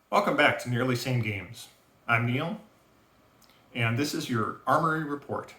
Welcome back to Nearly Same Games. I'm Neil, and this is your Armory report.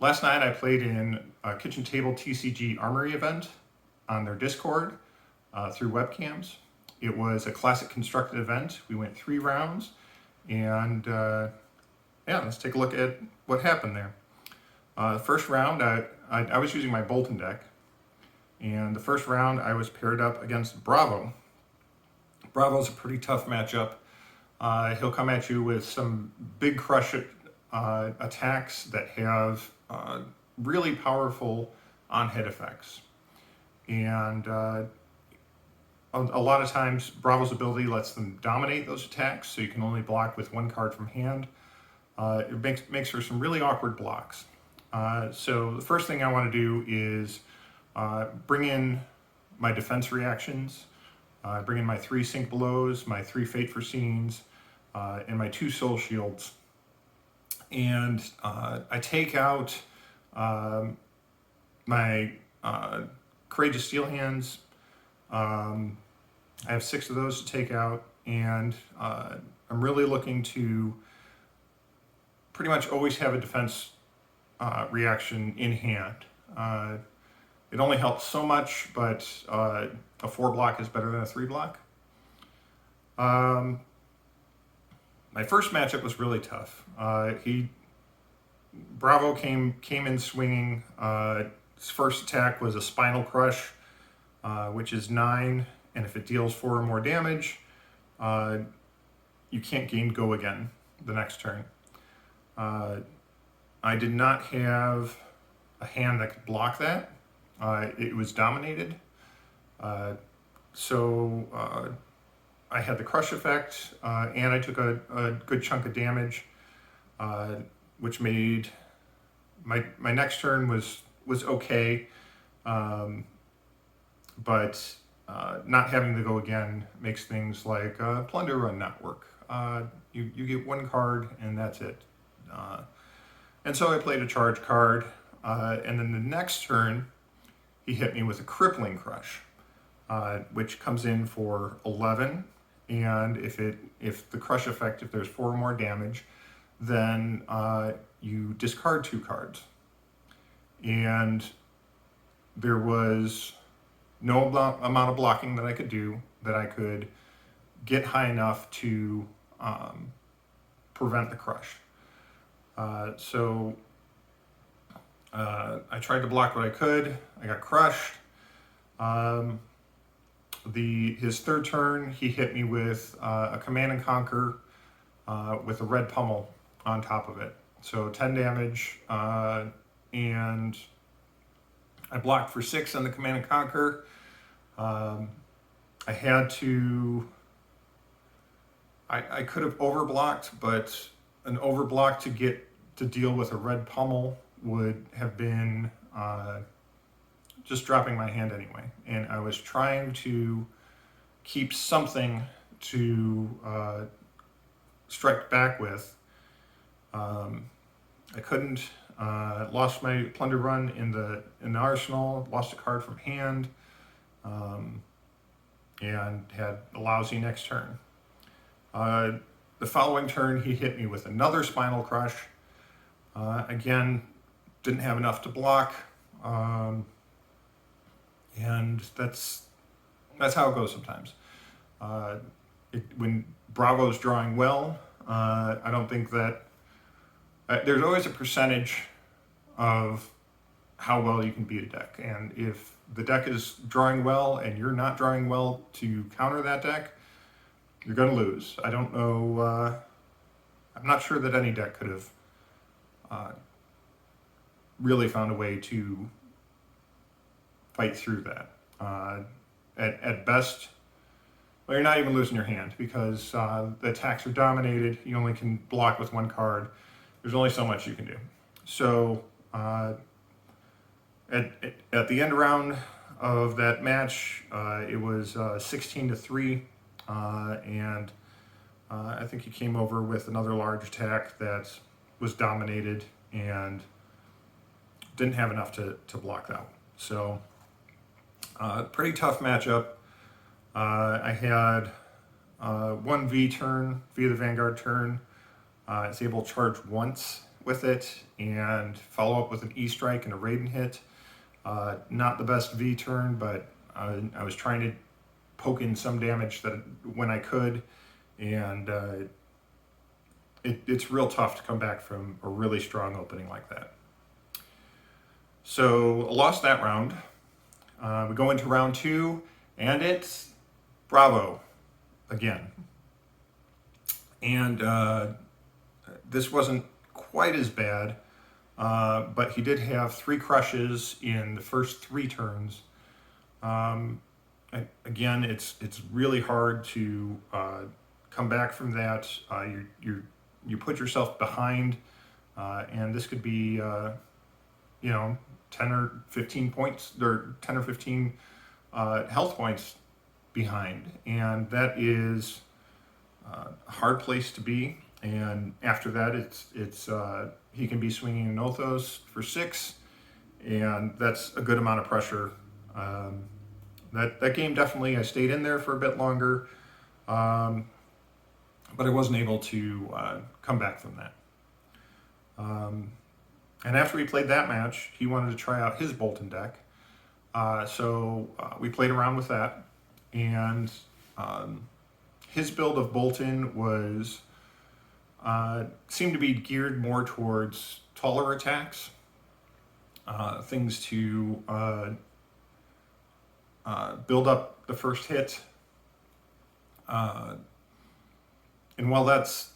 Last night I played in a kitchen table TCG Armory event on their Discord through webcams. It was a classic constructed event. We went 3 rounds, and let's take a look at what happened there. The first round, I was using my Boltyn deck, and the first round I was paired up against Bravo. Bravo's a pretty tough matchup. He'll come at you with some big crush attacks that have really powerful on-hit effects. And a lot of times Bravo's ability lets them dominate those attacks, so you can only block with 1 card from hand. It makes for some really awkward blocks. So the first thing I want to do is bring in my defense reactions. Bring in my 3 Sink Belows, my 3 Fate Foreseens, and my 2 Soul Shields. And I take out my Courageous Steel Hands. I have 6 of those to take out, and I'm really looking to pretty much always have a defense reaction in hand. It only helps so much, but a 4 block is better than a 3 block. My first matchup was really tough. Bravo came in swinging. His first attack was a Spinal Crush, which is 9, and if it deals 4 or more damage, you can't gain Go again the next turn. I did not have a hand that could block that. It was dominated. So I had the crush effect, and I took a good chunk of damage, which made my next turn was okay, but not having to go again makes things like Plunder Run not work. You get 1 card and that's it. And so I played a charge card, and then the next turn he hit me with a Crippling Crush, which comes in for 11, and if the crush effect, if there's 4 or more damage, then you discard 2 cards. And there was no amount of blocking that I could do that I could get high enough to prevent the crush. So I tried to block what I could. I got crushed. His third turn, he hit me with a Command and Conquer with a red pummel on top of it. So 10 damage, and I blocked for 6 on the Command and Conquer. I had to. I could have overblocked, but an overblock to deal with a red pummel would have been just dropping my hand anyway. And I was trying to keep something to strike back with. I couldn't. Lost my Plunder Run in the arsenal, lost a card from hand, and had a lousy next turn. The following turn, he hit me with another Spinal Crush. Again, didn't have enough to block, and that's how it goes sometimes. When Bravo's drawing well, I don't think that there's always a percentage of how well you can beat a deck, and if the deck is drawing well and you're not drawing well to counter that deck, you're going to lose. I don't know. I'm not sure that any deck could have really found a way to fight through that. At best, well, you're not even losing your hand because the attacks are dominated. You only can block with 1 card. There's only so much you can do. So at the end round of that match, it was 16-3, and I think he came over with another large attack that was dominated and didn't have enough to block that one. So pretty tough matchup. I had one V turn, via the Vanguard turn. It's able to charge once with it and follow up with an E-strike and a Raiden hit. Not the best V turn, but I was trying to poke in some damage that when I could, and it's real tough to come back from a really strong opening like that. So I lost that round. We go into round 2, and it's Bravo again. And this wasn't quite as bad, but he did have 3 crushes in the first 3 turns. Again, it's really hard to come back from that. You put yourself behind, and this could be 10 or 15 points, or 10 or 15 health points behind, and that is a hard place to be. And after that, it's he can be swinging an Othos for 6, and that's a good amount of pressure. That game definitely, I stayed in there for a bit longer, but I wasn't able to come back from that. And after we played that match, he wanted to try out his Boltyn deck. So we played around with that, and his build of Boltyn was seemed to be geared more towards taller attacks, things to build up the first hit. And while that's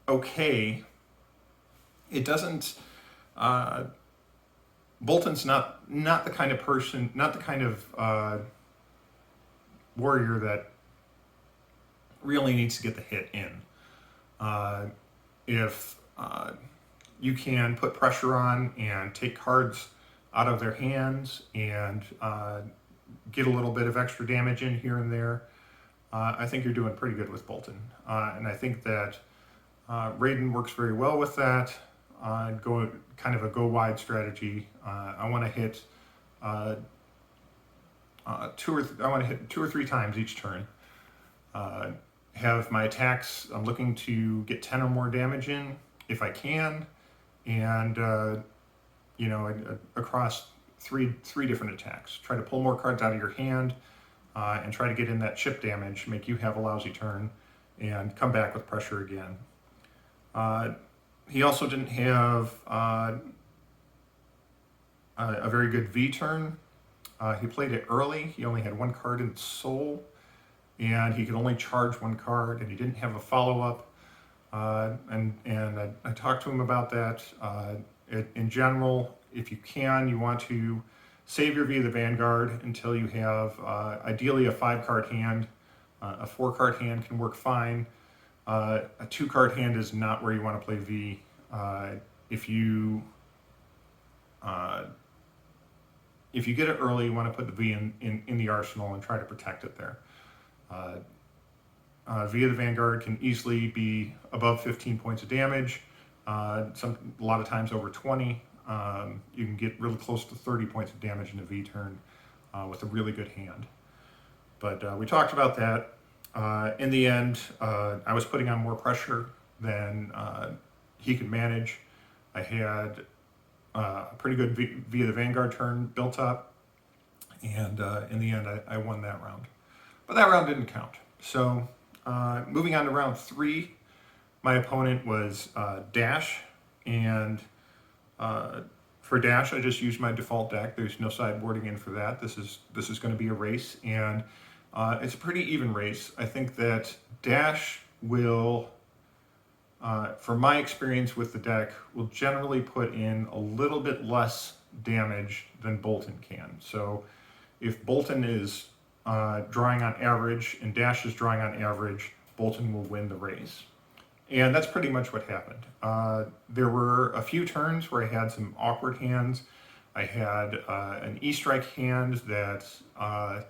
okay, it doesn't. Boltyn's not the kind of person, not the kind of warrior that really needs to get the hit in. If you can put pressure on and take cards out of their hands and get a little bit of extra damage in here and there, I think you're doing pretty good with Boltyn. And I think that Raiden works very well with that. Go kind of a go wide strategy. I want to hit two or three times each turn. Have my attacks. I'm looking to get 10 or more damage in if I can, and across three different attacks. Try to pull more cards out of your hand, and try to get in that chip damage. Make you have a lousy turn, and come back with pressure again. He also didn't have a very good V turn. He played it early. He only had 1 card in Soul, and he could only charge 1 card, and he didn't have a follow-up. And I talked to him about that. In general, if you can, you want to save your V of the Vanguard until you have ideally a 5-card hand. A 4-card hand can work fine. A 2-card hand is not where you want to play V. If you get it early, you want to put the V in the arsenal and try to protect it there. V of the Vanguard can easily be above 15 points of damage. A lot of times over 20. You can get really close to 30 points of damage in a V turn with a really good hand. But we talked about that. In the end, I was putting on more pressure than he could manage. I had a pretty good V of the Vanguard turn built up, and in the end, I won that round. But that round didn't count. So moving on to round 3, my opponent was Dash, and for Dash, I just used my default deck. There's no sideboarding in for that. This is going to be a race, and it's a pretty even race. I think that Dash will, from my experience with the deck, will generally put in a little bit less damage than Boltyn can. So if Boltyn is drawing on average and Dash is drawing on average, Boltyn will win the race. And that's pretty much what happened. There were a few turns where I had some awkward hands. I had an E-strike hand that I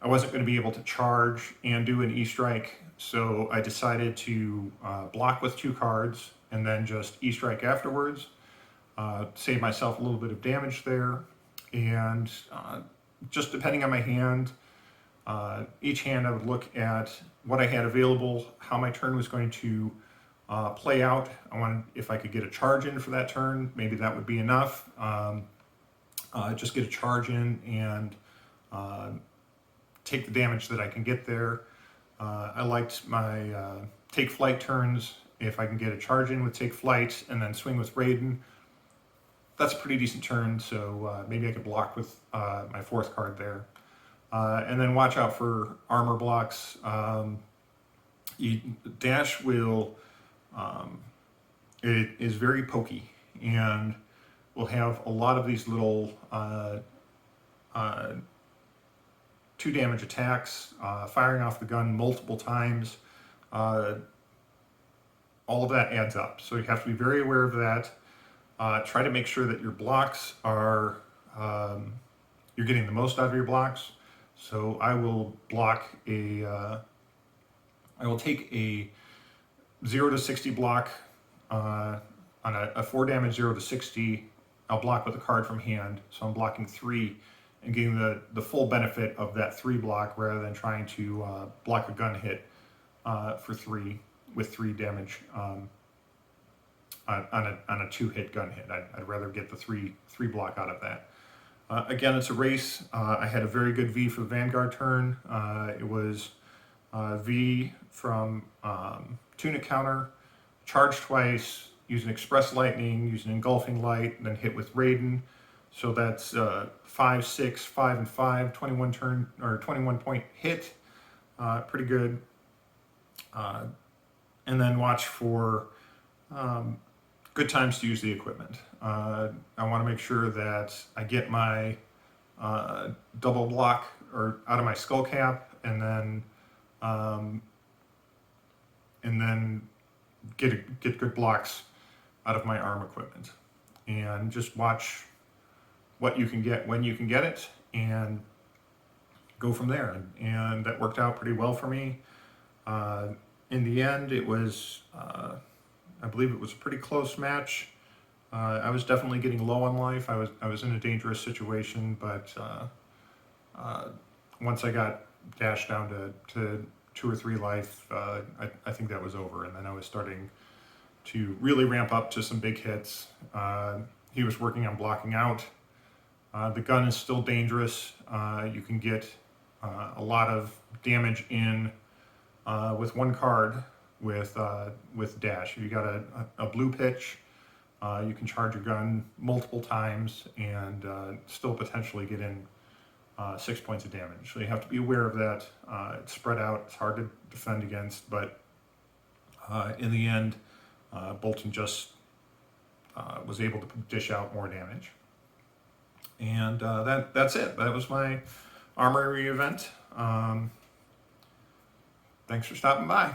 wasn't going to be able to charge and do an E-strike, so I decided to block with 2 cards and then just E-strike afterwards, save myself a little bit of damage there, and just depending on my hand, Each hand I would look at what I had available, how my turn was going to play out. I wanted, if I could get a charge in for that turn, maybe that would be enough. Just get a charge in and take the damage that I can get there. I liked my take flight turns. If I can get a charge in with take flight and then swing with Raiden, that's a pretty decent turn, so maybe I could block with my fourth card there. And then watch out for armor blocks. Dash will, it is very pokey, and will have a lot of these little 2 damage attacks, firing off the gun multiple times. All of that adds up, so you have to be very aware of that. Try to make sure that your blocks are, you're getting the most out of your blocks. So I will block I will take a 0 to 60 block on a 4 damage 0 to 60. I'll block with a card from hand, so I'm blocking 3 and getting the full benefit of that 3 block rather than trying to block a gun hit for 3 with 3 damage on a 2-hit gun hit. I'd rather get the 3 block out of that. Again, it's a race. I had a very good V for the Vanguard turn. It was V from Tunic counter, charge twice, use an Express Lightning, use an Engulfing Light, and then hit with Raiden. So that's 5, 6, 5, and 5, 21 turn or 21 point hit. Pretty good. And then watch for good times to use the equipment. I want to make sure that I get my double block or out of my skull cap, and then get good blocks out of my arm equipment, and just watch what you can get when you can get it, and go from there. And that worked out pretty well for me. In the end, it was, I believe it was a pretty close match. I was definitely getting low on life. I was in a dangerous situation, but once I got dashed down to 2 or 3 life, I think that was over. And then I was starting to really ramp up to some big hits. He was working on blocking out. The gun is still dangerous. You can get a lot of damage in with 1 card with dash. If you got a blue pitch, you can charge your gun multiple times and still potentially get in 6 points of damage. So you have to be aware of that. It's spread out. It's hard to defend against, but in the end, Boltyn just was able to dish out more damage. And that's it. That was my Armory event. Thanks for stopping by.